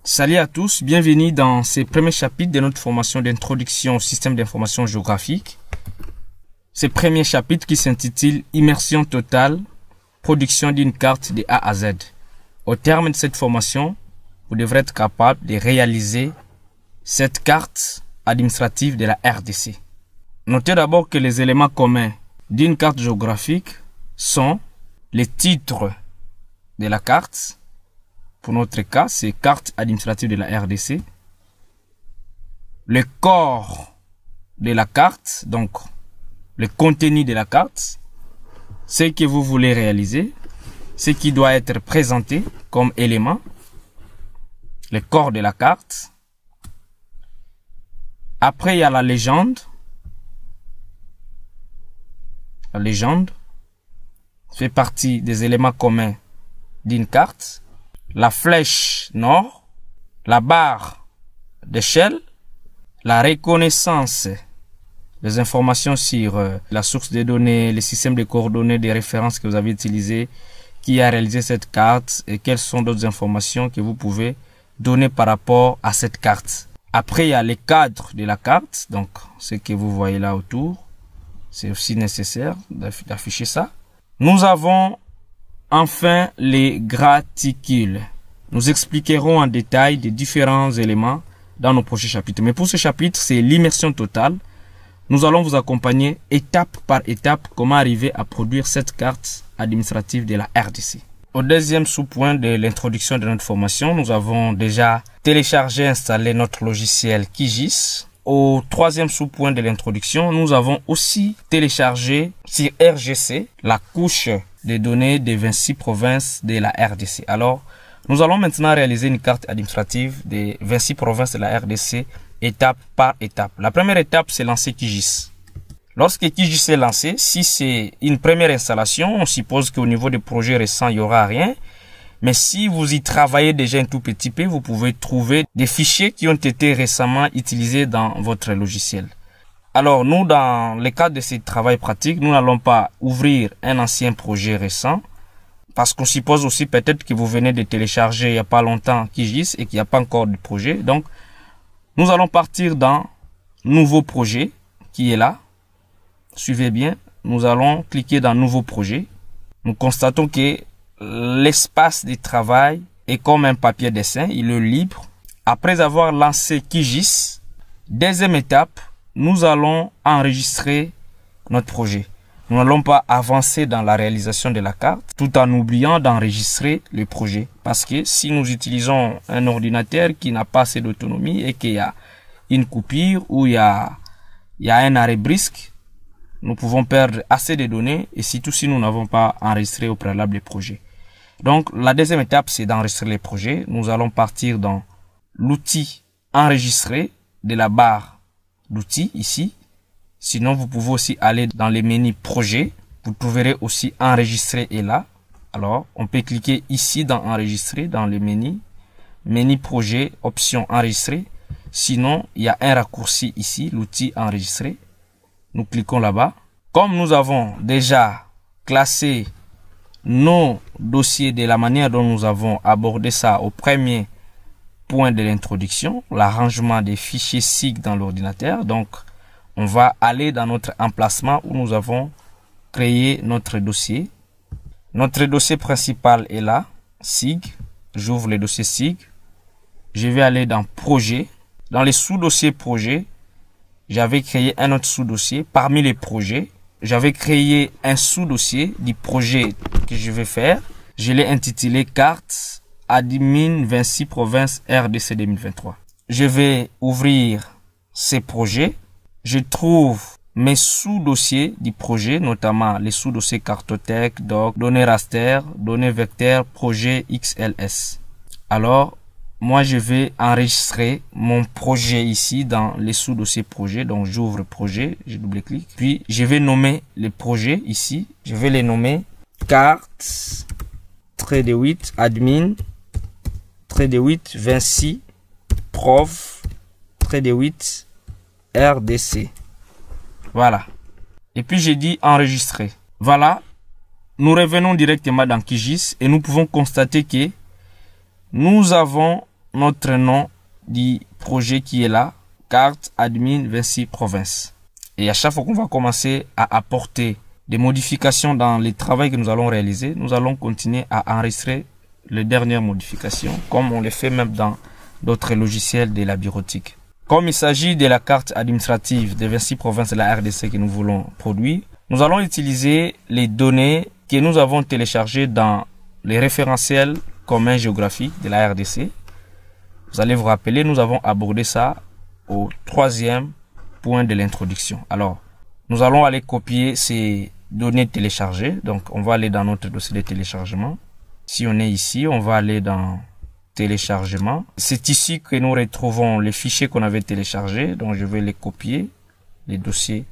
Salut à tous, bienvenue dans ce premier chapitre de notre formation d'introduction au système d'information géographique. Ce premier chapitre qui s'intitule Immersion totale, production d'une carte de A à Z. Au terme de cette formation, vous devrez être capable de réaliser cette carte administrative de la RDC. Notez d'abord que les éléments communs d'une carte géographique sont les titres de la carte. Pour notre cas, c'est carte administrative de la RDC. Le corps de la carte, donc le contenu de la carte, ce que vous voulez réaliser, ce qui doit être présenté comme élément, le corps de la carte. Après, il y a la légende. La légende fait partie des éléments communs d'une carte. La flèche nord, la barre d'échelle, la reconnaissance des informations sur la source des données, les systèmes de coordonnées, des références que vous avez utilisées, qui a réalisé cette carte et quelles sont d'autres informations que vous pouvez donner par rapport à cette carte. Après, il y a les cadres de la carte, donc ce que vous voyez là autour, c'est aussi nécessaire d'afficher ça. Nous avons enfin, les graticules. Nous expliquerons en détail les différents éléments dans nos prochains chapitres. Mais pour ce chapitre, c'est l'immersion totale. Nous allons vous accompagner étape par étape comment arriver à produire cette carte administrative de la RDC. Au deuxième sous-point de l'introduction de notre formation, nous avons déjà téléchargé et installé notre logiciel QGIS. Au troisième sous-point de l'introduction, nous avons aussi téléchargé sur RGC la couche des données des 26 provinces de la RDC. Alors, nous allons maintenant réaliser une carte administrative des 26 provinces de la RDC étape par étape. La première étape, c'est lancer QGIS. Lorsque QGIS est lancé, si c'est une première installation, on suppose qu'au niveau des projets récents, il n'y aura rien. Mais si vous y travaillez déjà un tout petit peu, vous pouvez trouver des fichiers qui ont été récemment utilisés dans votre logiciel. Alors, nous, dans le cadre de ce travail pratique, nous n'allons pas ouvrir un ancien projet récent parce qu'on suppose aussi peut-être que vous venez de télécharger il n'y a pas longtemps QGIS et qu'il n'y a pas encore de projet. Donc, nous allons partir dans Nouveau projet qui est là. Suivez bien, nous allons cliquer dans Nouveau projet. Nous constatons que l'espace de travail est comme un papier dessin, il est libre. Après avoir lancé QGIS, deuxième étape, nous allons enregistrer notre projet. Nous n'allons pas avancer dans la réalisation de la carte tout en oubliant d'enregistrer le projet. Parce que si nous utilisons un ordinateur qui n'a pas assez d'autonomie et qu'il y a une coupure ou il y a un arrêt brusque, nous pouvons perdre assez de données et surtout si nous n'avons pas enregistré au préalable le projet. Donc la deuxième étape, c'est d'enregistrer les projets. Nous allons partir dans l'outil enregistrer de la barre d'outils ici. Sinon, vous pouvez aussi aller dans les menus projet. Vous trouverez aussi enregistrer est là. Alors, on peut cliquer ici dans enregistrer dans les menus. Menu projet, option enregistrer. Sinon, il y a un raccourci ici, l'outil enregistrer. Nous cliquons là-bas. Comme nous avons déjà classé nos dossiers de la manière dont nous avons abordé ça au premier point de l'introduction, l'arrangement des fichiers SIG dans l'ordinateur. Donc, on va aller dans notre emplacement où nous avons créé notre dossier. Notre dossier principal est là, SIG. J'ouvre le dossier SIG. Je vais aller dans projet. Dans les sous-dossiers projet, j'avais créé un autre sous-dossier. Parmi les projets, j'avais créé un sous-dossier du projet que je vais faire. Je l'ai intitulé carte admin 26 provinces RDC 2023. Je vais ouvrir ces projets. Je trouve mes sous-dossiers du projet, notamment les sous-dossiers cartothèque, doc, données raster, données vecteurs, projet XLS. Alors, moi, je vais enregistrer mon projet ici dans les sous-dossiers projet. Donc, j'ouvre projet, je double-clique. Puis, je vais nommer les projets ici. Je vais les nommer carte, trait de 8, admin, trait de 8, 26, prof, trait de 8, RDC. Voilà. Et puis, j'ai dit enregistrer. Voilà. Nous revenons directement dans QGIS et nous pouvons constater que nous avons notre nom du projet qui est là, carte admin Vinci Province. Et à chaque fois qu'on va commencer à apporter des modifications dans les travaux que nous allons réaliser, nous allons continuer à enregistrer les dernières modifications, comme on les fait même dans d'autres logiciels de la bureautique. Comme il s'agit de la carte administrative de Vinci Province de la RDC que nous voulons produire, nous allons utiliser les données que nous avons téléchargées dans les référentiels communs géographiques de la RDC. Vous allez vous rappeler, nous avons abordé ça au 3e point de l'introduction. Alors, nous allons aller copier ces données téléchargées. Donc, on va aller dans notre dossier de téléchargement. Si on est ici, on va aller dans téléchargement. C'est ici que nous retrouvons les fichiers qu'on avait téléchargés. Donc, je vais les copier. Les dossiers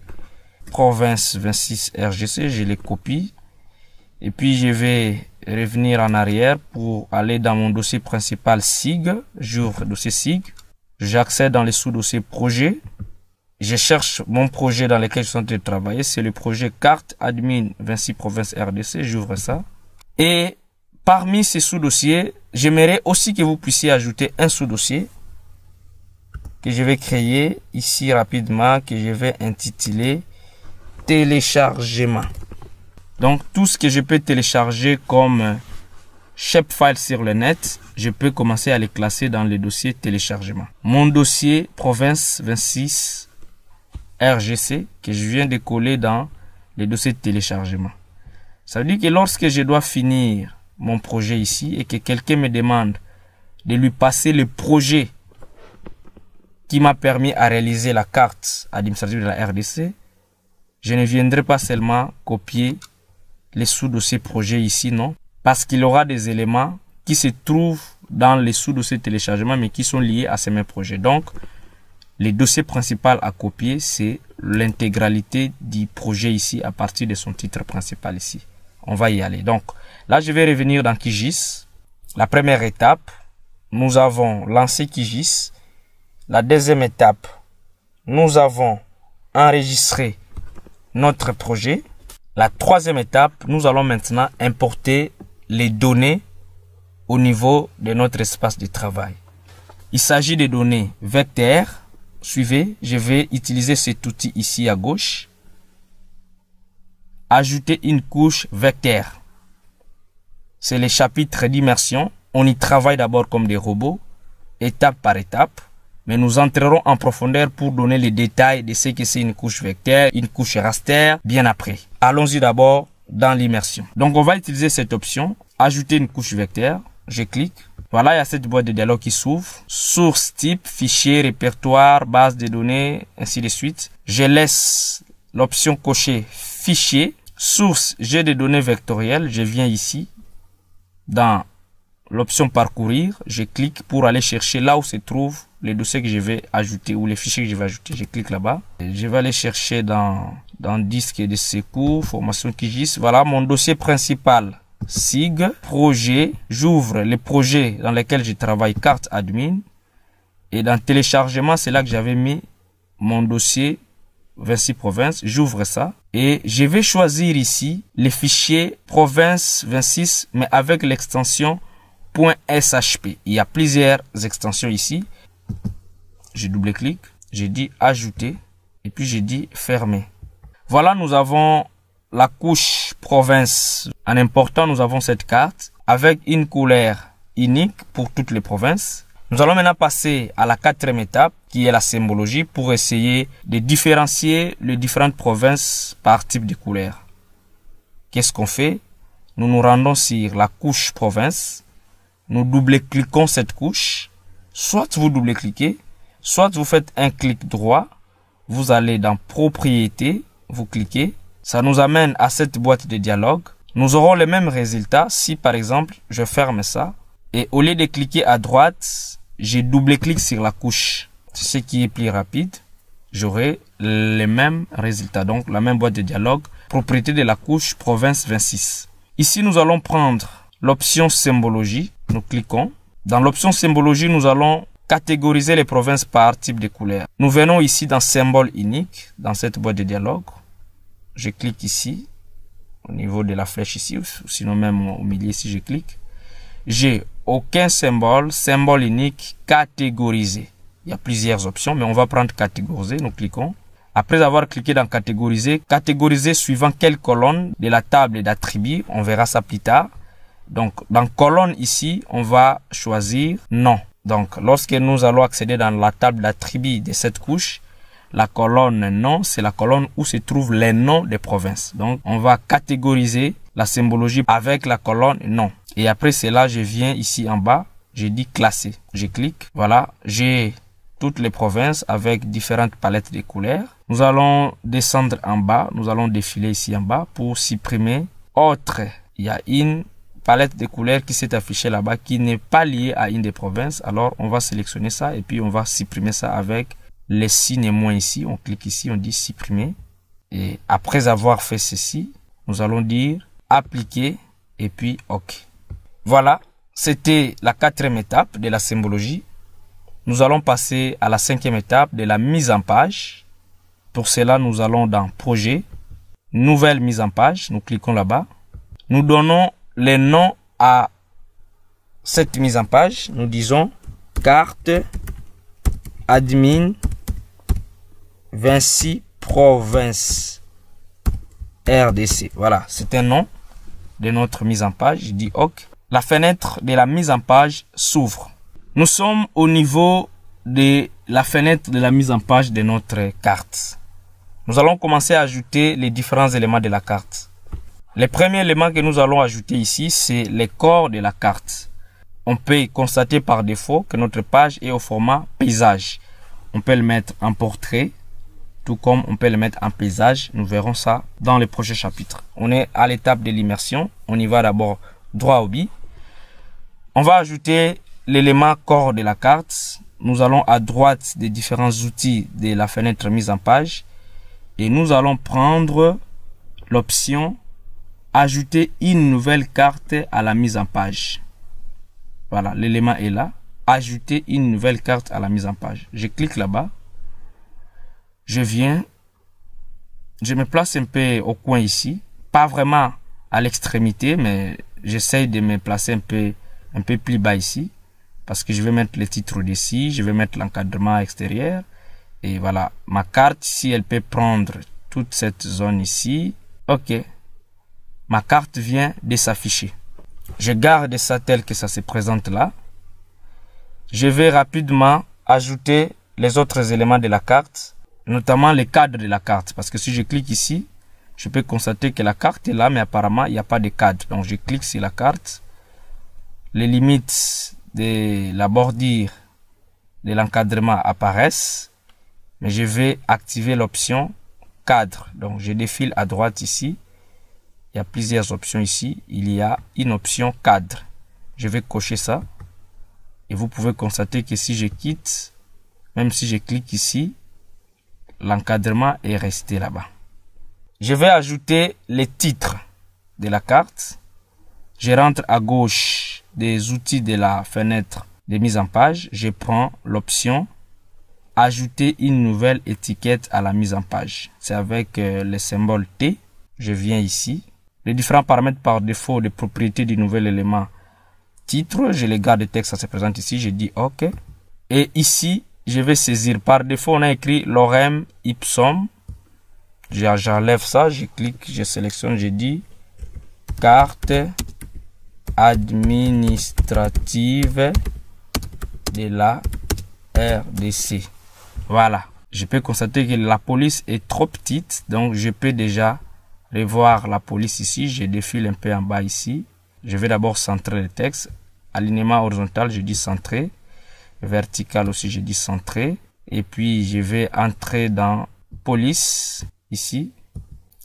province 26 RGC, je les copie. Et puis, je vais revenir en arrière pour aller dans mon dossier principal SIG. J'ouvre le dossier SIG. J'accède dans les sous-dossiers projet. Je cherche mon projet dans lequel je suis en train de travailler. C'est le projet carte admin Vinci Province RDC. J'ouvre ça. Et parmi ces sous-dossiers, j'aimerais aussi que vous puissiez ajouter un sous-dossier que je vais créer ici rapidement, que je vais intituler téléchargement. Donc, tout ce que je peux télécharger comme shapefile sur le net, je peux commencer à les classer dans le dossier téléchargement. Mon dossier province 26 RGC que je viens de coller dans le dossier de téléchargement. Ça veut dire que lorsque je dois finir mon projet ici et que quelqu'un me demande de lui passer le projet qui m'a permis à réaliser la carte administrative de la RDC, je ne viendrai pas seulement copier les sous-dossiers projet ici, non, parce qu'il y aura des éléments qui se trouvent dans les sous-dossiers de téléchargement mais qui sont liés à ces mêmes projets. Donc, le dossier principal à copier, c'est l'intégralité du projet ici à partir de son titre principal ici. On va y aller. Donc, là, je vais revenir dans QGIS. La première étape, nous avons lancé QGIS. La deuxième étape, nous avons enregistré notre projet. La troisième étape, nous allons maintenant importer les données au niveau de notre espace de travail. Il s'agit de données vecteurs. Suivez, je vais utiliser cet outil ici à gauche. Ajouter une couche vecteur. C'est le chapitre d'immersion. On y travaille d'abord comme des robots, étape par étape. Mais nous entrerons en profondeur pour donner les détails de ce que c'est une couche vecteur, une couche raster, bien après. Allons-y d'abord dans l'immersion. Donc, on va utiliser cette option, ajouter une couche vecteur. Je clique. Voilà, il y a cette boîte de dialogue qui s'ouvre. Source type, fichier, répertoire, base de données, ainsi de suite. Je laisse l'option cochée fichier. Source, j'ai des données vectorielles. Je viens ici dans l'option parcourir. Je clique pour aller chercher là où se trouve les dossiers que je vais ajouter ou les fichiers que je vais ajouter. Je clique là-bas. Je vais aller chercher dans disque de secours, formation QGIS. Voilà mon dossier principal. SIG, projet. J'ouvre les projets dans lesquels je travaille, carte admin. Et dans téléchargement, c'est là que j'avais mis mon dossier Vinci Province. J'ouvre ça. Et je vais choisir ici les fichiers province 26, mais avec l'extension .shp. Il y a plusieurs extensions ici. Je double-clique. J'ai dit ajouter. Et puis j'ai dit fermer. Voilà, nous avons la couche province. En important, nous avons cette carte avec une couleur unique pour toutes les provinces. Nous allons maintenant passer à la quatrième étape qui est la symbologie pour essayer de différencier les différentes provinces par type de couleur. Qu'est-ce qu'on fait? Nous nous rendons sur la couche province. Nous double-cliquons cette couche. Soit vous double-cliquez, soit vous faites un clic droit. Vous allez dans propriétés, vous cliquez. Ça nous amène à cette boîte de dialogue. Nous aurons les mêmes résultats si par exemple je ferme ça et au lieu de cliquer à droite, je double-clique sur la couche. Ce qui est plus rapide. J'aurai les mêmes résultats. Donc la même boîte de dialogue. Propriété de la couche province 26. Ici nous allons prendre l'option symbologie. Nous cliquons. Dans l'option symbologie, nous allons catégoriser les provinces par type de couleur. Nous venons ici dans symbole unique, dans cette boîte de dialogue. Je clique ici, au niveau de la flèche ici, ou sinon même au milieu ici, je clique. J'ai aucun symbole, symbole unique, catégorisé. Il y a plusieurs options, mais on va prendre catégoriser. Nous cliquons. Après avoir cliqué dans catégoriser, catégoriser suivant quelle colonne de la table d'attributs. On verra ça plus tard. Donc, dans colonne ici, on va choisir non. Donc, lorsque nous allons accéder dans la table d'attributs de cette couche, la colonne non, c'est la colonne où se trouvent les noms des provinces. Donc, on va catégoriser la symbologie avec la colonne non. Et après cela, je viens ici en bas, je dis classer. Je clique, voilà, j'ai toutes les provinces avec différentes palettes de couleurs. Nous allons descendre en bas, nous allons défiler ici en bas pour supprimer autre. Il y a une palette de couleurs qui s'est affichée là-bas qui n'est pas liée à une des provinces. Alors, on va sélectionner ça et puis on va supprimer ça avec les signes moins ici. On clique ici, on dit supprimer. Et après avoir fait ceci, nous allons dire appliquer et puis OK. Voilà, c'était la 4e étape de la symbologie. Nous allons passer à la 5e étape de la mise en page. Pour cela, nous allons dans projet, nouvelle mise en page. Nous cliquons là-bas. Nous donnons les noms à cette mise en page. Nous disons carte admin Vinci province RDC. Voilà, c'est un nom de notre mise en page. Je dis OK. La fenêtre de la mise en page s'ouvre. Nous sommes au niveau de la fenêtre de la mise en page de notre carte. Nous allons commencer à ajouter les différents éléments de la carte. Les premiers éléments que nous allons ajouter ici, c'est les corps de la carte. On peut constater par défaut que notre page est au format paysage. On peut le mettre en portrait, tout comme on peut le mettre en paysage. Nous verrons ça dans les prochains chapitres. On est à l'étape de l'immersion. On y va d'abord droit au but. On va ajouter l'élément corps de la carte. Nous allons à droite des différents outils de la fenêtre mise en page. Et nous allons prendre l'option ajouter une nouvelle carte à la mise en page. Voilà, l'élément est là. Ajouter une nouvelle carte à la mise en page. Je clique là-bas. Je viens. Je me place un peu au coin ici. Pas vraiment à l'extrémité, mais j'essaye de me placer un peu plus bas ici. Parce que je vais mettre le titre d'ici. Je vais mettre l'encadrement extérieur. Et voilà, ma carte ici, elle peut prendre toute cette zone ici. OK. Ma carte vient de s'afficher. Je garde ça tel que ça se présente là. Je vais rapidement ajouter les autres éléments de la carte, notamment les cadres de la carte. Parce que si je clique ici, je peux constater que la carte est là, mais apparemment, il n'y a pas de cadre. Donc, je clique sur la carte. Les limites de la bordure de l'encadrement apparaissent. Mais je vais activer l'option cadre. Donc, je défile à droite ici. Il y a plusieurs options ici. Il y a une option cadre. Je vais cocher ça. Et vous pouvez constater que si je quitte, même si je clique ici, l'encadrement est resté là-bas. Je vais ajouter les titres de la carte. Je rentre à gauche des outils de la fenêtre de mise en page. Je prends l'option ajouter une nouvelle étiquette à la mise en page. C'est avec le symbole T. Je viens ici. Les différents paramètres par défaut de propriété du nouvel élément titre, je les garde, le texte, ça se présente ici, je dis OK. Et ici, je vais saisir. Par défaut, on a écrit lorem ipsum. J'enlève ça, je clique, je sélectionne, je dis carte administrative de la RDC. Voilà. Je peux constater que la police est trop petite, donc je peux déjà revoir la police ici. Je défile un peu en bas ici. Je vais d'abord centrer le texte. Alignement horizontal, je dis centré. Vertical aussi, je dis centré. Et puis, je vais entrer dans police, ici.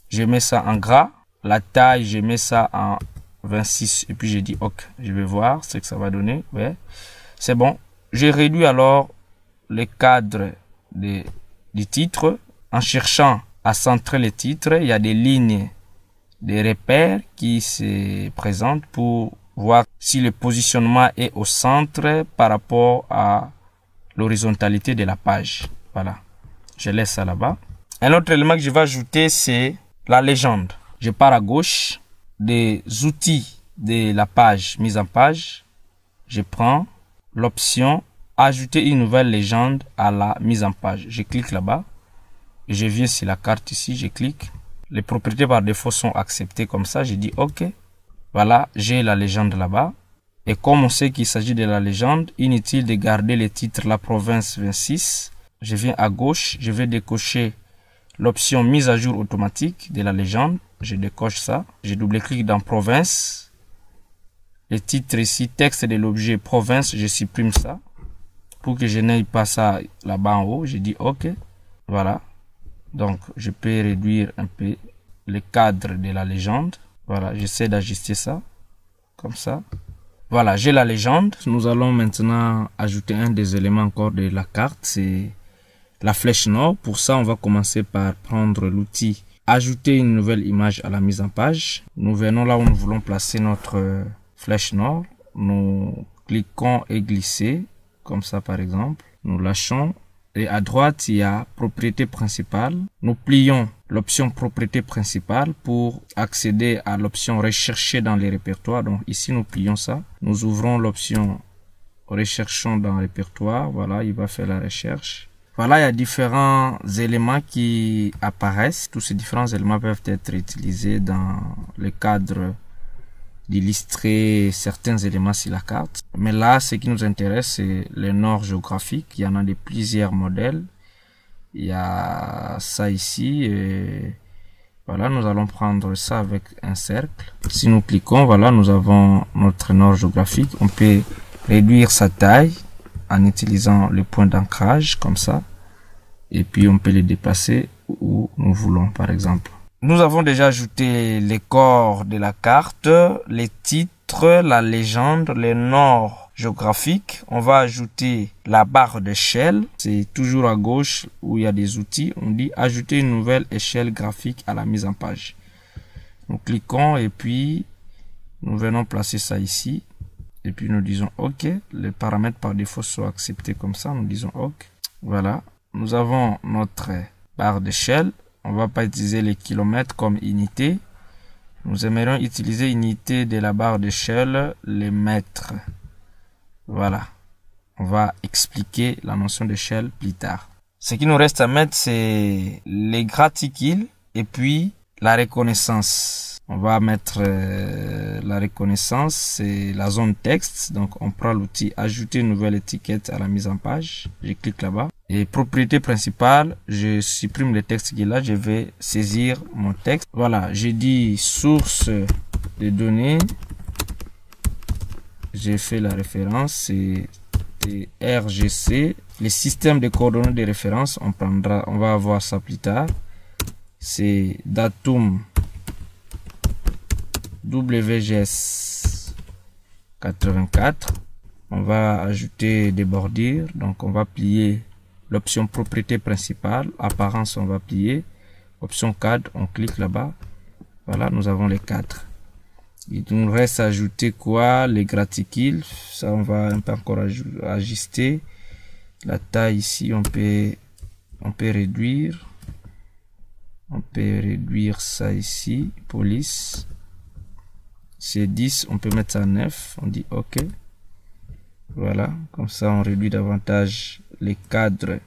Je mets ça en gras. La taille, je mets ça en 26. Et puis, je dis OK. Je vais voir ce que ça va donner. Ouais. C'est bon. J'ai réduit alors le cadre du titre. En cherchant à centrer le titre, il y a des lignes, des repères qui se présentent pour voir si le positionnement est au centre par rapport à l'horizontalité de la page. Voilà. Je laisse ça là-bas. Un autre élément que je vais ajouter, c'est la légende. Je pars à gauche des outils de la page mise en page. je prends l'option ajouter une nouvelle légende à la mise en page. Je clique là-bas. Je viens sur la carte ici, je clique. Les propriétés par défaut sont acceptées comme ça. Je dis OK. Voilà, j'ai la légende là-bas. Et comme on sait qu'il s'agit de la légende, inutile de garder le titre La Province 26. Je viens à gauche, je vais décocher l'option mise à jour automatique de la légende. Je décoche ça. Je double-clique dans Province. Le titre ici, texte de l'objet Province, je supprime ça. Pour que je n'aille pas ça là-bas en haut, je dis OK. Voilà. Donc, je peux réduire un peu le cadre de la légende. Voilà, j'essaie d'ajuster ça. Comme ça. Voilà, j'ai la légende. Nous allons maintenant ajouter un des éléments encore de la carte. C'est la flèche nord. Pour ça, on va commencer par prendre l'outil ajouter une nouvelle image à la mise en page. Nous venons là où nous voulons placer notre flèche nord. Nous cliquons et glisser. Comme ça, par exemple. Nous lâchons. Et à droite, il y a propriété principale. Nous plions l'option propriété principale pour accéder à l'option rechercher dans les répertoires. Donc ici, nous plions ça. Nous ouvrons l'option recherchons dans le répertoire. Voilà, il va faire la recherche. Voilà, il y a différents éléments qui apparaissent. Tous ces différents éléments peuvent être utilisés dans le cadre d'illustrer certains éléments sur la carte. Mais là, ce qui nous intéresse, c'est le nord géographique. Il y en a de plusieurs modèles. Il y a ça ici. Et voilà, nous allons prendre ça avec un cercle. Si nous cliquons, voilà, nous avons notre nord géographique. On peut réduire sa taille en utilisant le point d'ancrage, comme ça. Et puis, on peut le déplacer où nous voulons, par exemple. Nous avons déjà ajouté les corps de la carte, les titres, la légende, les nord géographiques. On va ajouter la barre d'échelle. C'est toujours à gauche où il y a des outils. On dit ajouter une nouvelle échelle graphique à la mise en page. Nous cliquons et puis nous venons placer ça ici. Et puis nous disons OK. Les paramètres par défaut sont acceptés comme ça. Nous disons OK. Voilà. Nous avons notre barre d'échelle. On va pas utiliser les kilomètres comme unité. Nous aimerions utiliser unité de la barre d'échelle, les mètres. Voilà. On va expliquer la notion d'échelle plus tard. Ce qui nous reste à mettre, c'est les graticules et puis la reconnaissance. On va mettre la reconnaissance, c'est la zone texte. Donc, on prend l'outil ajouter une nouvelle étiquette à la mise en page. Je clique là-bas. Et propriété principale, je supprime le texte qui est là. Je vais saisir mon texte. Voilà, j'ai dit source de données. J'ai fait la référence, c'est RGC. Les systèmes de coordonnées de référence, on va voir ça plus tard. C'est datum WGS 84. On va ajouter des bordures. Donc, on va plier l'option propriété principale. Apparence, on va plier. Option cadre, on clique là-bas. Voilà, nous avons les quatre. Il nous reste à ajouter quoi? Les graticules. Ça, on va un peu encore ajuster. La taille ici, on peut réduire. On peut réduire ça ici. Police. C'est 10, on peut mettre ça à 9. On dit OK. Voilà, comme ça on réduit davantage les cadres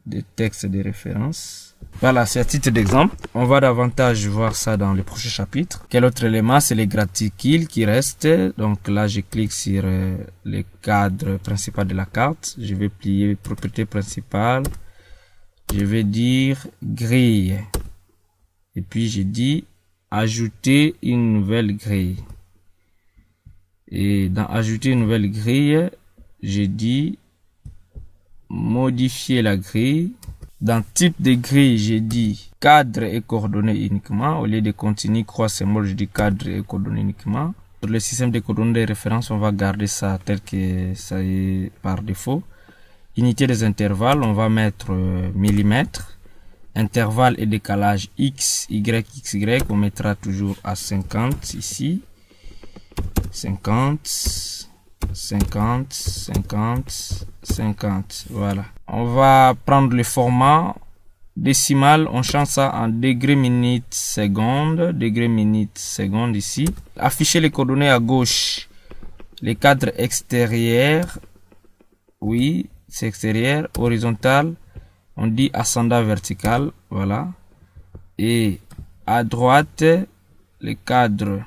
des textes de référence. Voilà, c'est à titre d'exemple. On va davantage voir ça dans le prochain chapitre. Quel autre élément? C'est les graticules qui restent. Donc là, je clique sur le cadre principal de la carte. Je vais plier propriété principale. Je vais dire grille. Et puis, je dis ajouter une nouvelle grille. Et dans ajouter une nouvelle grille, j'ai dit modifier la grille. Dans type de grille, j'ai dit cadre et coordonnées uniquement. Au lieu de continu, croix, symbole, je dis cadre et coordonnées uniquement. Pour le système de coordonnées de référence, on va garder ça tel que ça est par défaut. Unité des intervalles, on va mettre millimètres. Intervalle et décalage X, Y, XY, on mettra toujours à 50 ici. 50, 50, 50, 50. Voilà. On va prendre le format décimal. On change ça en degrés, minutes, secondes. Degrés, minutes, secondes ici. Afficher les coordonnées à gauche. Les cadres extérieurs, oui, c'est extérieur. Horizontal, on dit ascendant vertical, voilà. Et à droite, les cadres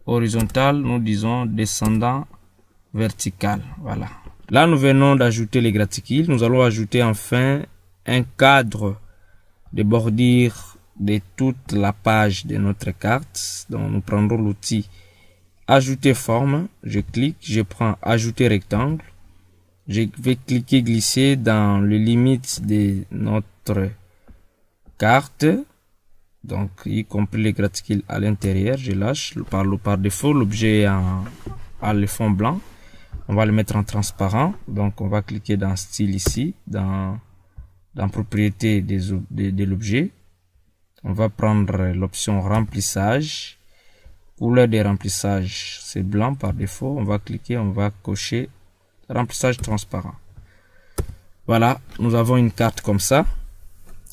horizontal, nous disons descendant vertical, voilà. Là, nous venons d'ajouter les graticules. Nous allons ajouter enfin un cadre de bordure de toute la page de notre carte. Donc, nous prendrons l'outil ajouter forme. Je clique, je prends ajouter rectangle. Je vais cliquer glisser dans les limites de notre carte. Donc, y compris les graticules à l'intérieur. Je lâche par défaut. L'objet a le fond blanc. On va le mettre en transparent. Donc, on va cliquer dans style ici, dans propriété de l'objet. On va prendre l'option remplissage. Couleur de remplissage, c'est blanc par défaut. On va cliquer, on va cocher remplissage transparent. Voilà, nous avons une carte comme ça.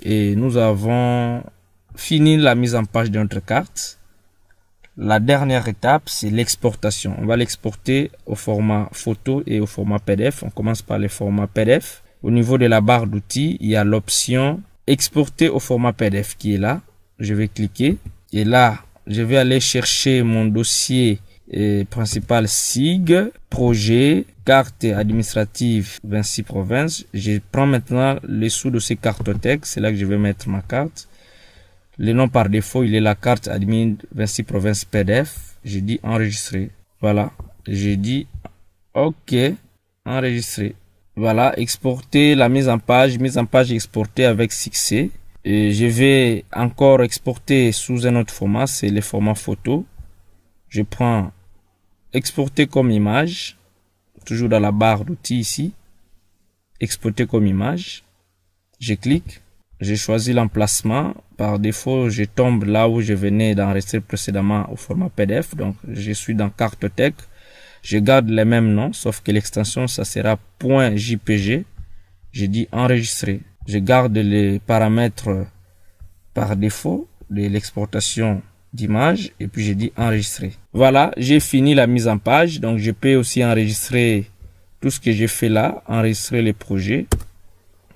Et nous avons fini la mise en page de notre carte. La dernière étape, c'est l'exportation. On va l'exporter au format photo et au format PDF. On commence par le format PDF. Au niveau de la barre d'outils, il y a l'option exporter au format PDF qui est là. Je vais cliquer. Et là, je vais aller chercher mon dossier principal SIG, projet, carte administrative Vinci Province. Je prends maintenant les sous-dossiers cartothèque. C'est là que je vais mettre ma carte. Le nom par défaut, il est la carte admin Vinci Province PDF. Je dis enregistrer. Voilà. Je dis OK. Enregistrer. Voilà. Exporter la mise en page exportée avec succès. Et je vais encore exporter sous un autre format. C'est le format photo. Je prends exporter comme image. Toujours dans la barre d'outils ici. Exporter comme image. Je clique. J'ai choisi l'emplacement. Par défaut, je tombe là où je venais d'enregistrer précédemment au format PDF. Donc, je suis dans cartothèque. Je garde les mêmes noms, sauf que l'extension, ça sera .jpg. Je dis enregistrer. Je garde les paramètres par défaut de l'exportation d'image et puis je dis enregistrer. Voilà, j'ai fini la mise en page. Donc, je peux aussi enregistrer tout ce que j'ai fait là, enregistrer les projets.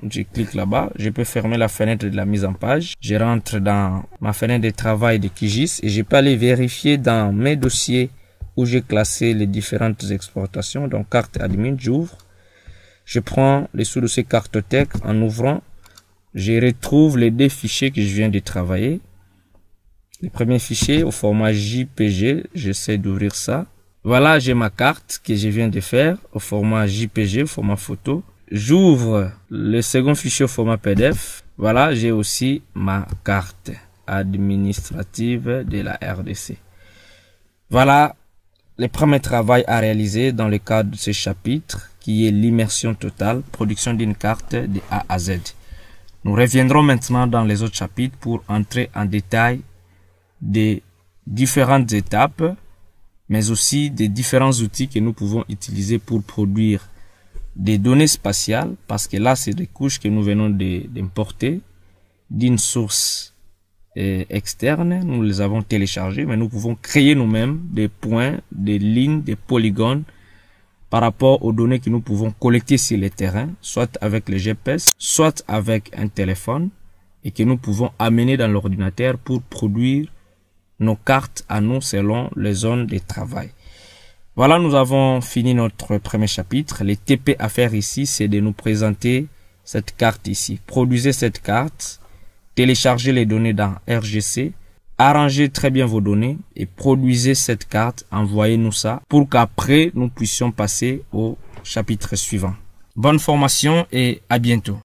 Je clique là-bas, je peux fermer la fenêtre de la mise en page. Je rentre dans ma fenêtre de travail de QGIS et je peux aller vérifier dans mes dossiers où j'ai classé les différentes exportations. Donc, carte admin, j'ouvre. Je prends les sous-dossiers cartothèque en ouvrant. Je retrouve les deux fichiers que je viens de travailler. Le premier fichier au format JPG, j'essaie d'ouvrir ça. Voilà, j'ai ma carte que je viens de faire au format JPG, au format photo. J'ouvre le second fichier au format PDF. Voilà, j'ai aussi ma carte administrative de la RDC. Voilà le premier travail à réaliser dans le cadre de ce chapitre qui est l'immersion totale, production d'une carte de A à Z. Nous reviendrons maintenant dans les autres chapitres pour entrer en détail des différentes étapes, mais aussi des différents outils que nous pouvons utiliser pour produire des données spatiales, parce que là, c'est des couches que nous venons d'importer d'une source externe. Nous les avons téléchargées, mais nous pouvons créer nous-mêmes des points, des lignes, des polygones par rapport aux données que nous pouvons collecter sur le terrain, soit avec le GPS, soit avec un téléphone, et que nous pouvons amener dans l'ordinateur pour produire nos cartes à nous selon les zones de travail. Voilà, nous avons fini notre premier chapitre. Les TP à faire ici, c'est de nous présenter cette carte ici. Produisez cette carte, téléchargez les données dans RGC, arrangez très bien vos données et produisez cette carte, envoyez-nous ça pour qu'après nous puissions passer au chapitre suivant. Bonne formation et à bientôt.